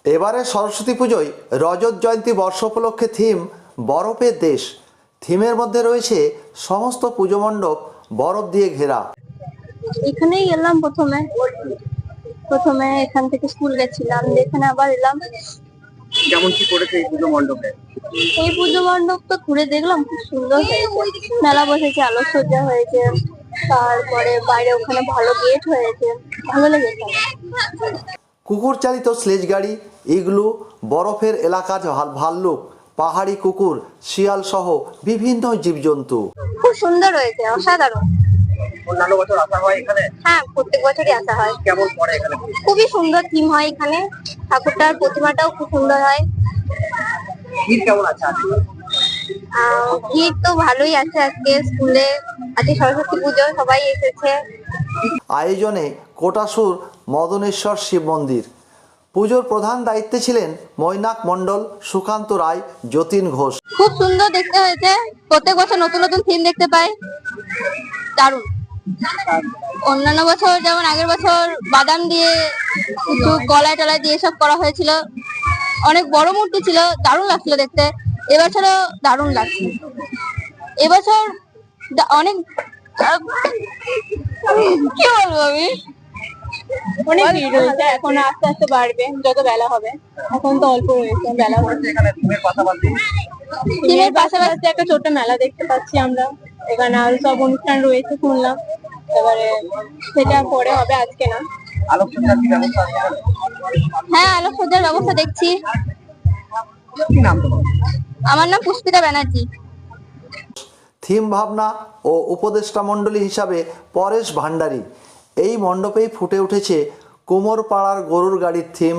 এবারে সরস্বতী পুজোয় রজত জয়ন্তী বর্ষ উপলক্ষে থিম বরফের দেশ। থিমের মধ্যে রয়েছে সমস্ত পুজো মণ্ডপ বরফ দিয়ে ঘেরা। এখানেই এলাম প্রথমে এখান থেকে স্কুল গেছিলাম, এখানে আবার এলাম। কেমন কি করেছে এই পুজো মণ্ডপে? এই পুজো মণ্ডপ তো ঘুরে দেখলাম, খুব সুন্দর হয়েছে। মেলা বসেছে, আলোকসজ্জা হয়েছে, তারপরে বাইরে ওখানে ভালো গেট হয়েছে, ভালো লেগেছে। কুকুর চালিত স্লেজ গাড়ি, ইগলু, বরফের এলাকার ভাল্লুক, পাহাড়ি কুকুর, শিয়াল সহ বিভিন্ন জীবজন্তু। খুব সুন্দর হয়েছে, অসাধারণ। অন্যান্য বছর আসা হয় এখানে? হ্যাঁ, প্রত্যেক বছরই আসা হয়। কেমন পড়ে এখানে? খুবই সুন্দর থিম হয় এখানে, ঠাকুরটার প্রতিমাটাও খুব সুন্দর হয়। ভিড় কেমন আছে আজকে? ভিড় তো ভালোই আছে আজকে। স্কুলে আজকে সরস্বতী পুজো, সবাই এসেছে। আয়োজনে কোটাসুর মদনেশ্বর শিব মন্দির। পুজোর প্রধান দায়িত্বে ছিলেন মৈনাক মণ্ডল, সুকান্ত রায়, যতীন ঘোষ। খুব সুন্দর দেখতে হয়েছে, প্রত্যেক বছর নতুন নতুন থিম দেখতে পাই, দারুণ। অন্যান্য বছর যেমন আগের বছর বাদাম দিয়ে কিছু গলায় টলায় দিয়ে সব করা হয়েছিল, অনেক বড় মূর্তি ছিল, দারুণ লাগছিল দেখতে। এবছরও দারুণ লাগছে। এবছর অনেক কি বলবো আমি, অনেক ভিড় হয়েছে। এখন আস্তে আস্তে বাড়বে যত বেলা হবে, এখন তো অল্প রয়েছে বেলা হচ্ছে। এখানে থিমের পাশাপাশি থিমের পাশাপাশি একটা ছোট মেলা দেখতে পাচ্ছি আমরা। এখানে আরো সব অনুষ্ঠান রয়েছে শুনলাম, এবারে সেটা পরে হবে, আজকে না। আলোকসজ্জার কি ব্যবস্থা আছে? হ্যাঁ, আলোকসজ্জার ব্যবস্থা দেখছি। কি নাম তোমার? আমার নাম পুষ্পিতা ব্যানার্জি। থিম ভাবনা ও উপদেষ্টা মণ্ডলী হিসাবে পরেশ ভান্ডারী। এই মণ্ডপেই ফুটে উঠেছে কুমোরপাড়ার গরুর গাড়ির থিম।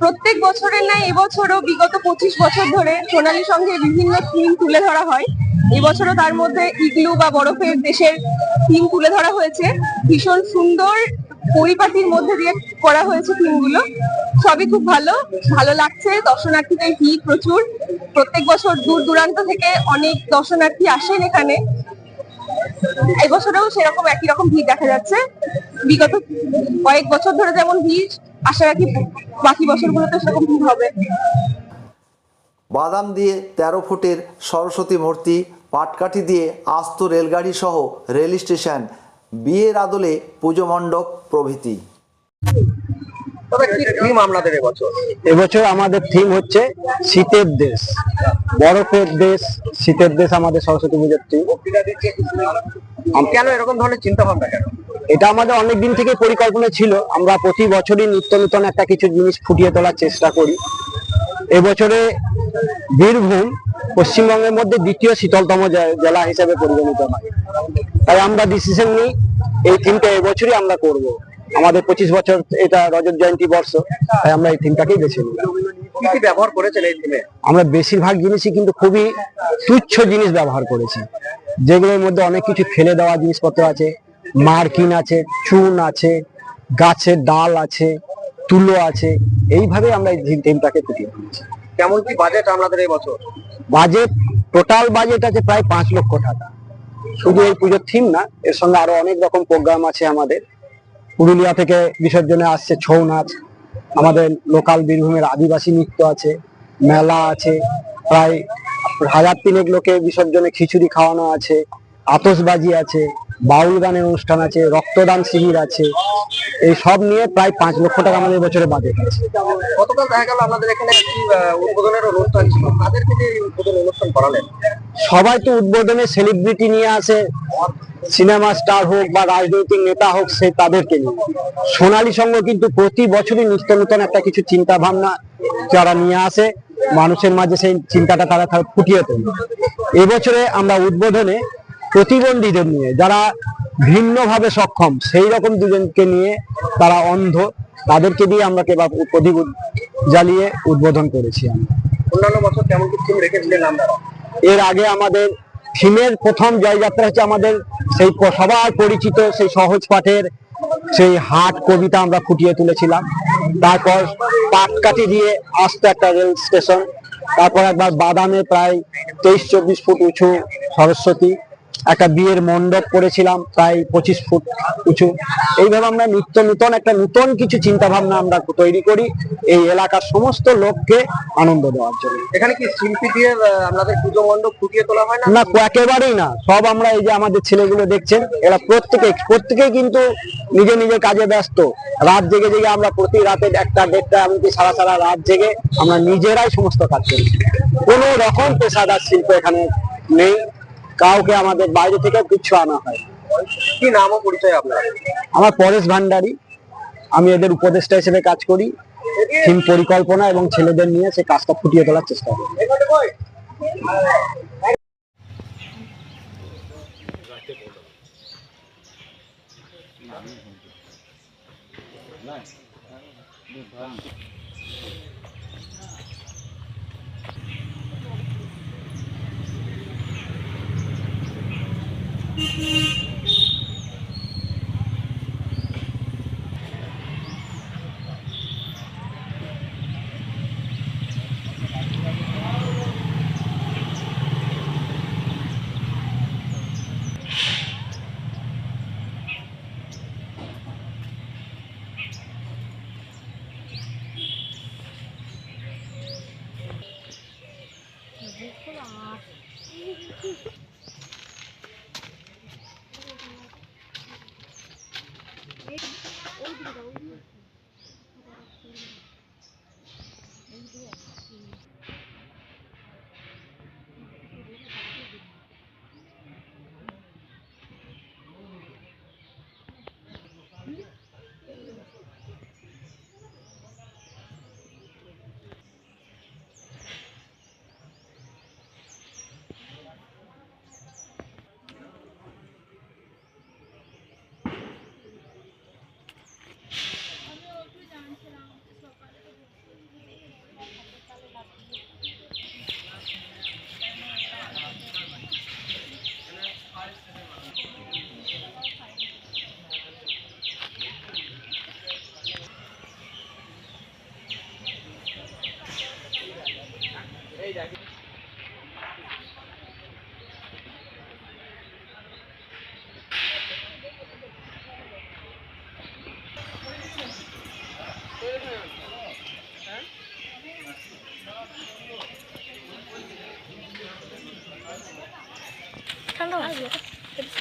প্রত্যেক বছরের ন্যায় এবছরও বিগত 25 বছর ধরে সোনালী সঙ্গে বিভিন্ন থিম তুলে ধরা হয়। এবছরও তার মধ্যে ইগলু বা বরফের দেশের থিম তুলে ধরা হয়েছে। ভীষণ সুন্দর পরিপাটির মধ্যে দিয়ে করা হয়েছে থিমগুলো, সবই খুব ভালো ভালো লাগছে। দর্শনার্থীদের ভিড় প্রচুর, প্রত্যেক বছর দূর দূরান্ত থেকে অনেক দর্শনার্থী আসেন এখানে। এবছরেও সেরকম একই রকম ভিড় দেখা যাচ্ছে। বিগত কয়েক বছর ধরে যেমন ভিড়, আশা রাখি বাকি বছরগুলোতে সেরকম ভিড় হবে। বাদাম দিয়ে 13 ফুটের সরস্বতী মূর্তি, পাটকাঠি দিয়ে আস্ত রেলগাড়ি সহ রেল স্টেশন, বিয়ের আদলে পুজো মণ্ডপ প্রভৃতি। তবে কি থিম আপনাদের এবছর? এবছর আমাদের থিম হচ্ছে শীতের দেশ, বরফের দেশ, শীতের দেশ আমাদের সরস্বতী পুজোর থিম। কেন এরকম ধরনের চিন্তা ভাবনা কেন? এটা আমাদের অনেকদিন থেকে পরিকল্পনা ছিল। আমরা প্রতি বছরই নিত্য নতুন একটা কিছু জিনিস ফুটিয়ে তোলার চেষ্টা করি। এবছরে বীরভূম পশ্চিমবঙ্গের মধ্যে দ্বিতীয় শীতলতম জেলা হিসেবে পরিগণিত হয়, তাই আমরা ডিসিশন নিই এই থিমটা এবছরই আমরা করব। আমাদের 25 বছর এটা রজত জয়ন্তী বর্ষ, তাই আমরা এই থিমটাকেই বেছে নিই। কি কি ব্যবহার করেছেন এই থিমে? আমরা বেশিরভাগ জিনিসই কিন্তু খুবই তুচ্ছ জিনিস ব্যবহার করেছি, যেগুলোর মধ্যে অনেক কিছু ফেলে দেওয়া জিনিসপত্র আছে, মার্কিন আছে, চুন আছে, গাছের ডাল আছে, তুলো আছে। এইভাবে আমরা এই থিমটাকে ফুটিয়ে তুলেছি। কেমন কি বাজেট আপনাদের এই বছর? বাজেট, টোটাল বাজেট আছে প্রায় 5 লক্ষ টাকা। শুধু এই পুজোর থিম না, এর সঙ্গে আরো অনেক রকম প্রোগ্রাম আছে। আমাদের পুরুলিয়া থেকে বিসর্জনে আসছে ছৌ নাচ, আমাদের লোকাল বীরভূমের আদিবাসী নৃত্য আছে, মেলা আছে, প্রায় 1000-3 লোকে বিসর্জনে খিচুড়ি খাওয়ানো আছে, আতশবাজি আছে, বাউল গানের অনুষ্ঠান আছে, রক্তদান শিবির আছে। এই সব নিয়ে প্রায় 5 লক্ষ টাকা আমাদের বছরে বাজেট আছে। গতকাল দেখা গেল আপনাদের এখানে উদ্বোধনের অনুষ্ঠান ছিল, তাদেরকে যে উদ্বোধন অনুষ্ঠান করালেন? সবাই তো উদ্বোধনে সেলিব্রিটি নিয়ে আসে, সিনেমা স্টার হোক বা রাজনৈতিক নেতা হোক, সে তাদেরকে নিয়ে। সোনালী সংঘ কিন্তু প্রতি বছরই নিত্য নতুন একটা কিছু চিন্তা ভাবনা যারা নিয়ে আসে, মানুষের মাঝে সেই চিন্তাটা তারা ফুটিয়ে তোলে। এবছরে আমরা উদ্বোধনে প্রতিবন্ধীদের নিয়ে, যারা ভিন্নভাবে সক্ষম, সেই রকম দুজনকে নিয়ে, তারা অন্ধ, তাদেরকে দিয়ে আমরা প্রদীপ জ্বালিয়ে উদ্বোধন করেছি। আমরা অন্যান্য বছর কেমন কি থিম রেখেছিলেন আপনারা? এর আগে আমাদের থিমের প্রথম জয়যাত্রা হচ্ছে আমাদের সেই সবার পরিচিত সেই সহজ পাঠের সেই হাট কবিতা আমরা ফুটিয়ে তুলেছিলাম। তারপর পাটকাঠি দিয়ে আস্ত একটা রেল স্টেশন, তারপর একবার বাদামে প্রায় 23-24 ফুট উঁচু সরস্বতী, একটা বিয়ের মণ্ডপ করেছিলাম প্রায় 25 ফুট উঁচু। এইভাবে আমরা নিত্য নূতন একটা নতুন কিছু চিন্তা ভাবনা আমরা তৈরি করি এই এলাকার সমস্ত লোককে আনন্দ দেওয়ার জন্য। এখানে কি শিল্পী দিয়ে আপনাদের পুজো মণ্ডপ ফুটিয়ে তোলা হয় না? না, একেবারেই না। সব আমরা এই যে আমাদের ছেলেগুলো দেখছেন, এরা প্রত্যেকেই কিন্তু নিজে নিজের কাজে ব্যস্ত। রাত জেগে জেগে আমরা প্রতি রাতে 1টা 1:30 এমনকি সারা রাত জেগে আমরা নিজেরাই সমস্ত কাজ করি। কোনো রকম পেশাদার শিল্প এখানে নেই, কাউকে আমাদের বাইরে থেকে কিছু আনা হয়। কি নাম ও পরিচয় আপনার? আমার পরেশ ভান্ডারী, আমি এদের উপদেষ্টা হিসেবে কাজ করি। থিম পরিকল্পনা এবং ছেলেদের নিয়ে সে কাজটা ফুটিয়ে তোলার চেষ্টা করি।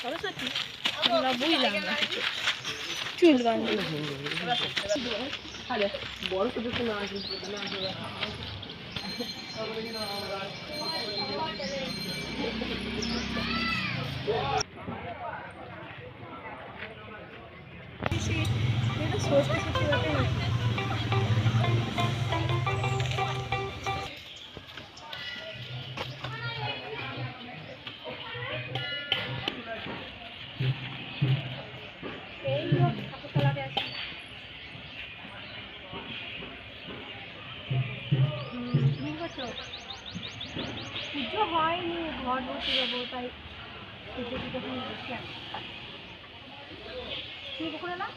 সরস্বতী আমরা বুঝলাম না কিছু। চুল বাঁধি পুজো হয়নি, ঘর বসে যাবো তাই পুজো যখন বসে আমি ঠিক করে না।